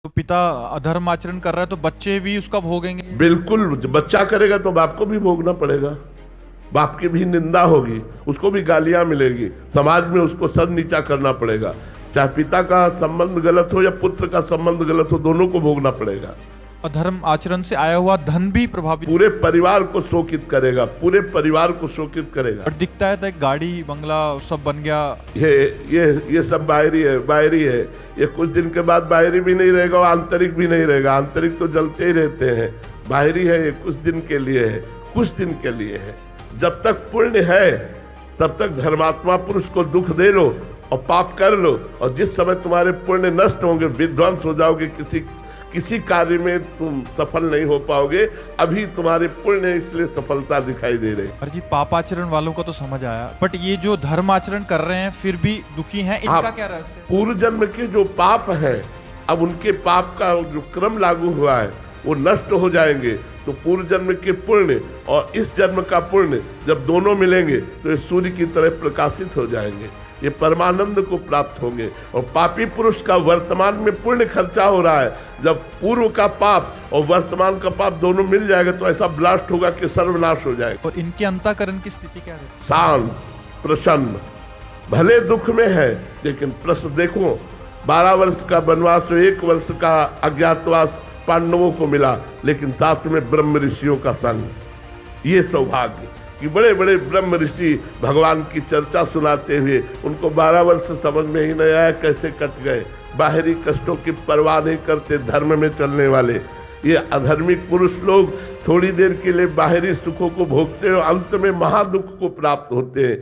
तो पिता अधर्म आचरण कर रहा है तो बच्चे भी उसका भोगेंगे। बिल्कुल, जब बच्चा करेगा तो बाप को भी भोगना पड़ेगा। बाप की भी निंदा होगी, उसको भी गालियां मिलेगी, समाज में उसको सर नीचा करना पड़ेगा। चाहे पिता का संबंध गलत हो या पुत्र का संबंध गलत हो, दोनों को भोगना पड़ेगा। अधर्म आचरण से आया हुआ धन भी प्रभावित पूरे परिवार को शोकित करेगा, पूरे परिवार को शोकित करेगा। और दिखता है तो गाड़ी बंगला सब बन गया। ये सब बाहरी है, बाहरी है। ये कुछ दिन के बाद बाहरी भी नहीं रहेगा और आंतरिक भी नहीं रहेगा। आंतरिक तो जलते ही रहते हैं, बाहरी है ये कुछ दिन के लिए है, कुछ दिन के लिए है। जब तक पुण्य है तब तक धर्मात्मा पुरुष को दुख दे लो और पाप कर लो, और जिस समय तुम्हारे पुण्य नष्ट होंगे, विध्वंस हो जाओगे, किसी कार्य में तुम सफल नहीं हो पाओगे। अभी तुम्हारे पुण्य इसलिए सफलता दिखाई दे रही। और जी पापाचरण वालों को तो समझ आया, बट ये जो धर्म आचरण कर रहे हैं फिर भी दुखी हैं, इनका क्या रहस्य? पूर्व जन्म के जो पाप है, अब उनके पाप का जो क्रम लागू हुआ है वो नष्ट हो जाएंगे। तो पूर्व जन्म के पुण्य और इस जन्म का पुण्य जब दोनों मिलेंगे तो ये सूर्य की तरह प्रकाशित हो जाएंगे, ये परमानंद को प्राप्त होंगे। और पापी पुरुष का वर्तमान में पुण्य खर्चा हो रहा है, जब पूर्व का पाप और वर्तमान का पाप दोनों मिल जाएगा तो ऐसा ब्लास्ट होगा कि सर्वनाश हो जाएगा। और इनके अंतःकरण की स्थिति क्या है? शांत, प्रसन्न, भले दुख में है लेकिन प्रसन्न। देखो 12 वर्ष का वनवास, 1 वर्ष का अज्ञातवास पांडवों को मिला, लेकिन साथ में ब्रह्म ऋषियों का संग। ये सौभाग्य कि बड़े बड़े ब्रह्म ऋषि भगवान की चर्चा सुनाते हुए उनको 12 वर्ष समझ में ही नहीं आया कैसे कट गए। बाहरी कष्टों की परवाह नहीं करते धर्म में चलने वाले ये अधर्मिक पुरुष लोग थोड़ी देर के लिए बाहरी सुखों को भोगते हैं और अंत में महादुख को प्राप्त होते हैं।